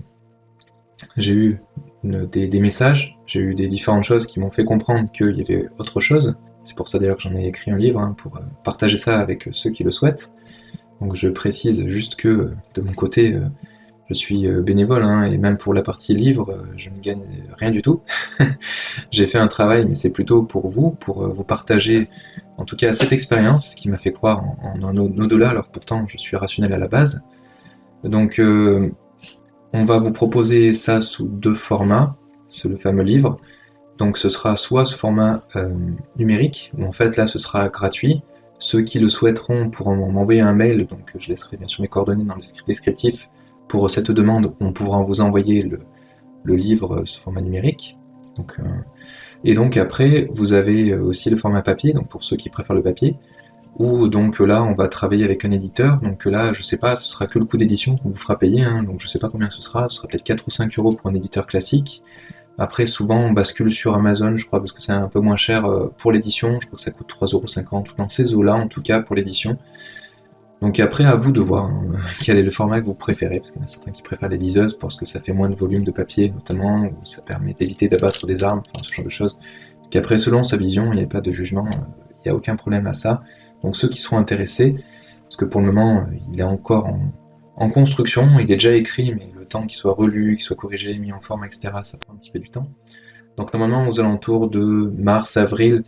eu des messages, j'ai eu des différentes choses qui m'ont fait comprendre qu'il y avait autre chose. C'est pour ça d'ailleurs que j'en ai écrit un livre, hein, pour partager ça avec ceux qui le souhaitent. Donc je précise juste que de mon côté, je suis bénévole, hein, et même pour la partie livre, je ne gagne rien du tout. J'ai fait un travail, mais c'est plutôt pour vous partager en tout cas cette expérience qui m'a fait croire en un au-delà, alors pourtant je suis rationnel à la base. Donc on va vous proposer ça sous 2 formats, c'est le fameux livre. Donc ce sera soit ce format numérique, où en fait là ce sera gratuit. Ceux qui le souhaiteront pourront m'envoyer un mail, donc je laisserai bien sûr mes coordonnées dans le descriptif pour cette demande, on pourra vous envoyer le livre sous format numérique. Donc, et donc après, vous avez aussi le format papier, donc pour ceux qui préfèrent le papier, où donc là on va travailler avec un éditeur, donc là je sais pas, ce sera que le coût d'édition qu'on vous fera payer, hein, donc je sais pas combien ce sera peut-être 4 ou 5 € pour un éditeur classique. Après souvent on bascule sur Amazon, je crois, parce que c'est un peu moins cher pour l'édition, je crois que ça coûte 3,50 € ou dans ces eaux-là en tout cas pour l'édition. Donc après à vous de voir, hein, quel est le format que vous préférez, parce qu'il y en a certains qui préfèrent les liseuses parce que ça fait moins de volume de papier notamment, ou ça permet d'éviter d'abattre des armes, enfin ce genre de choses. Donc après selon sa vision, il n'y a pas de jugement, il n'y a aucun problème à ça. Donc ceux qui seront intéressés, parce que pour le moment il est encore en construction, il est déjà écrit, mais le temps qu'il soit relu, qu'il soit corrigé, mis en forme, etc., ça prend un petit peu du temps. Donc normalement aux alentours de mars, avril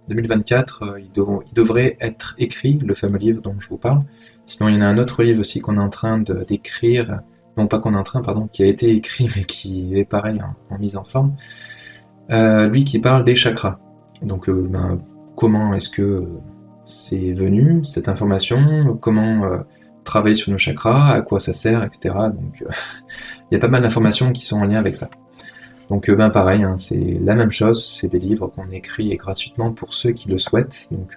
2024, il devrait être écrit, le fameux livre dont je vous parle. Sinon il y en a un autre livre aussi qu'on est en train d'écrire, non pas qu'on est en train, pardon, qui a été écrit mais qui est pareil, en mise en forme, lui qui parle des chakras. Donc comment est-ce que c'est venu, cette information, comment travailler sur nos chakras, à quoi ça sert, etc. Donc il y a pas mal d'informations qui sont en lien avec ça. Donc pareil, hein, c'est la même chose, c'est des livres qu'on écrit gratuitement pour ceux qui le souhaitent, donc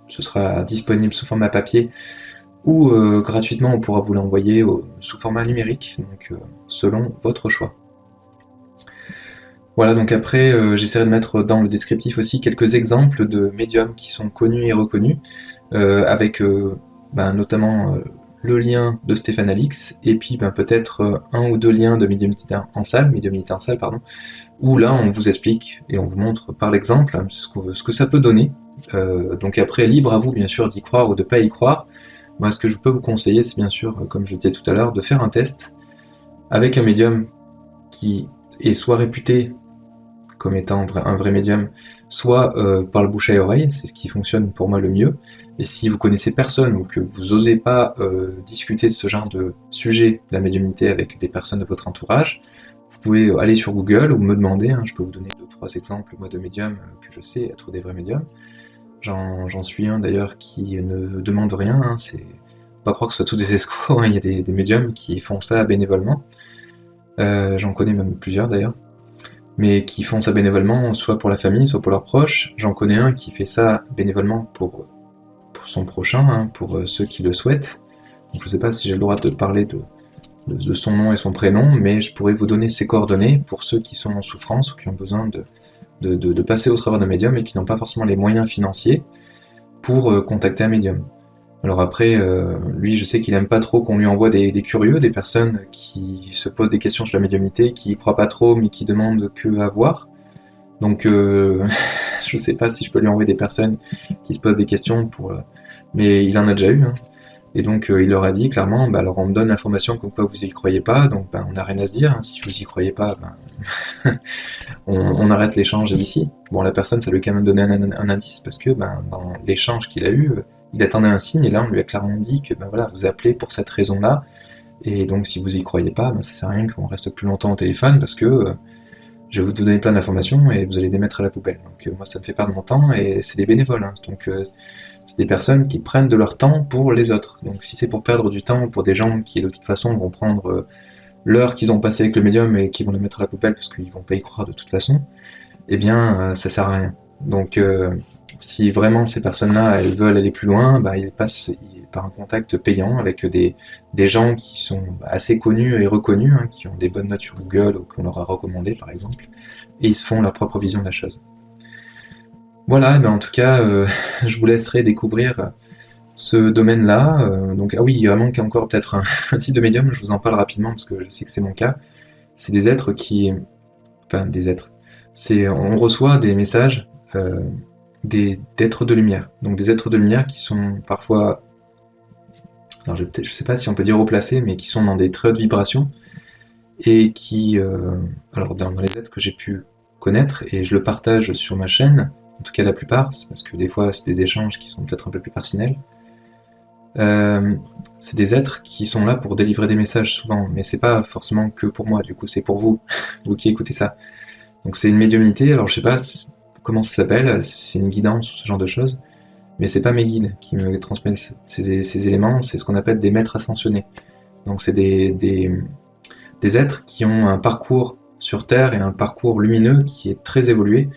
ce sera disponible sous format papier ou gratuitement on pourra vous l'envoyer sous format numérique, donc selon votre choix. Voilà, donc après j'essaierai de mettre dans le descriptif aussi quelques exemples de médiums qui sont connus et reconnus, avec notamment le lien de Stéphane Alix, et puis peut-être un ou deux liens de médiumnité en salle, pardon, où là on vous explique et on vous montre par l'exemple ce que ça peut donner. Donc après, libre à vous bien sûr d'y croire ou de pas y croire. Moi ce que je peux vous conseiller, c'est bien sûr, comme je le disais tout à l'heure, de faire un test avec un médium qui est soit réputé comme étant un vrai médium, soit par le bouche à oreille, c'est ce qui fonctionne pour moi le mieux. Et si vous connaissez personne ou que vous osez pas discuter de ce genre de sujet, la médiumnité, avec des personnes de votre entourage, vous pouvez aller sur Google ou me demander, hein, je peux vous donner 2-3 exemples moi de médiums que je sais être des vrais médiums. J'en suis un d'ailleurs qui ne demande rien, hein, c'est pas croire que ce soit tous des escrocs, hein, il y a des médiums qui font ça bénévolement. J'en connais même plusieurs d'ailleurs, mais qui font ça bénévolement, soit pour la famille, soit pour leurs proches. J'en connais un qui fait ça bénévolement pour son prochain, hein, pour ceux qui le souhaitent. Donc, je sais pas si j'ai le droit de parler de son nom et son prénom, mais je pourrais vous donner ses coordonnées pour ceux qui sont en souffrance ou qui ont besoin de passer au travers d'un médium et qui n'ont pas forcément les moyens financiers pour contacter un médium. Alors après, lui, je sais qu'il aime pas trop qu'on lui envoie des curieux, des personnes qui se posent des questions sur la médiumnité, qui y croient pas trop, mais qui demandent que à voir. Donc, je sais pas si je peux lui envoyer des personnes qui se posent des questions mais il en a déjà eu, hein. Et donc, il leur a dit clairement, bah, alors on me donne l'information comme quoi vous y croyez pas, donc on n'a rien à se dire, hein. Si vous y croyez pas, on arrête l'échange ici. Bon, la personne, ça lui a quand même donné un indice, parce que dans l'échange qu'il a eu, il attendait un signe, et là on lui a clairement dit que voilà, vous appelez pour cette raison-là, et donc si vous y croyez pas, ça sert à rien qu'on reste plus longtemps au téléphone, parce que je vais vous donner plein d'informations, et vous allez les mettre à la poubelle. Donc moi ça me fait perdre mon temps, et c'est des bénévoles, hein. Donc c'est des personnes qui prennent de leur temps pour les autres. Donc si c'est pour perdre du temps pour des gens qui de toute façon vont prendre l'heure qu'ils ont passée avec le médium et qui vont les mettre à la poubelle parce qu'ils vont pas y croire de toute façon, eh bien ça sert à rien. Donc si vraiment ces personnes-là elles veulent aller plus loin, ils passent par un contact payant avec des gens qui sont assez connus et reconnus, hein, qui ont des bonnes notes sur Google ou qu'on leur a recommandé par exemple, et ils se font leur propre vision de la chose. Voilà, en tout cas, je vous laisserai découvrir ce domaine-là. Donc, ah oui, il manque encore peut-être un type de médium, je vous en parle rapidement parce que je sais que c'est mon cas. C'est des êtres qui. Enfin, des êtres. On reçoit des messages d'êtres de lumière. Donc, des êtres de lumière qui sont parfois. Alors, je sais pas si on peut dire haut placés, mais qui sont dans des très hautes vibrations et qui. Alors, dans les êtres que j'ai pu connaître, et je le partage sur ma chaîne, en tout cas la plupart, c'est parce que des fois c'est des échanges qui sont peut-être un peu plus personnels. C'est des êtres qui sont là pour délivrer des messages souvent, mais c'est pas forcément que pour moi, du coup c'est pour vous, vous qui écoutez ça. Donc c'est une médiumnité, alors je sais pas comment ça s'appelle, c'est une guidance ou ce genre de choses, mais c'est pas mes guides qui me transmettent ces éléments, c'est ce qu'on appelle des maîtres ascensionnés. Donc c'est des êtres qui ont un parcours sur Terre et un parcours lumineux qui est très évolué,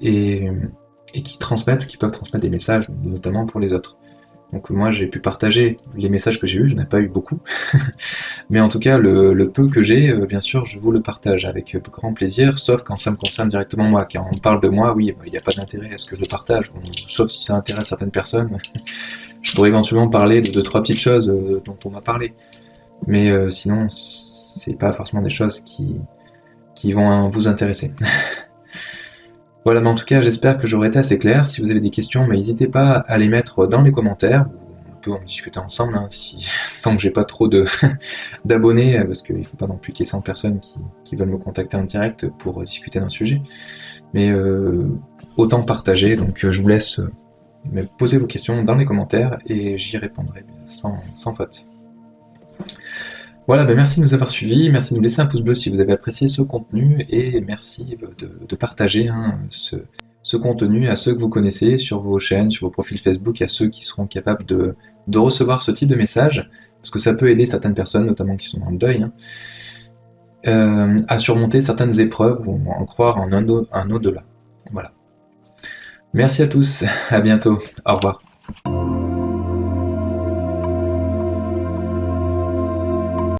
et qui peuvent transmettre des messages, notamment pour les autres. Donc moi j'ai pu partager les messages que j'ai eus, je n'ai pas eu beaucoup, mais en tout cas le peu que j'ai, bien sûr je vous le partage avec grand plaisir, sauf quand ça me concerne directement moi, car on parle de moi, oui, il n'y a pas d'intérêt à ce que je le partage, sauf si ça intéresse certaines personnes, je pourrais éventuellement parler de 2-3 petites choses dont on m'a parlé, mais sinon c'est pas forcément des choses qui vont vous intéresser. Voilà, mais en tout cas, j'espère que j'aurai été assez clair. Si vous avez des questions, n'hésitez pas à les mettre dans les commentaires. On peut en discuter ensemble, hein, tant que j'ai pas trop d'abonnés, parce qu'il ne faut pas non plus qu'il y ait 100 personnes qui veulent me contacter en direct pour discuter d'un sujet. Mais autant partager, donc je vous laisse me poser vos questions dans les commentaires et j'y répondrai sans faute. Voilà, merci de nous avoir suivis, merci de nous laisser un pouce bleu si vous avez apprécié ce contenu, et merci de partager ce contenu à ceux que vous connaissez sur vos chaînes, sur vos profils Facebook, à ceux qui seront capables de recevoir ce type de message, parce que ça peut aider certaines personnes, notamment qui sont dans le deuil, à surmonter certaines épreuves ou en croire en un au-delà. Voilà. Merci à tous, à bientôt, au revoir.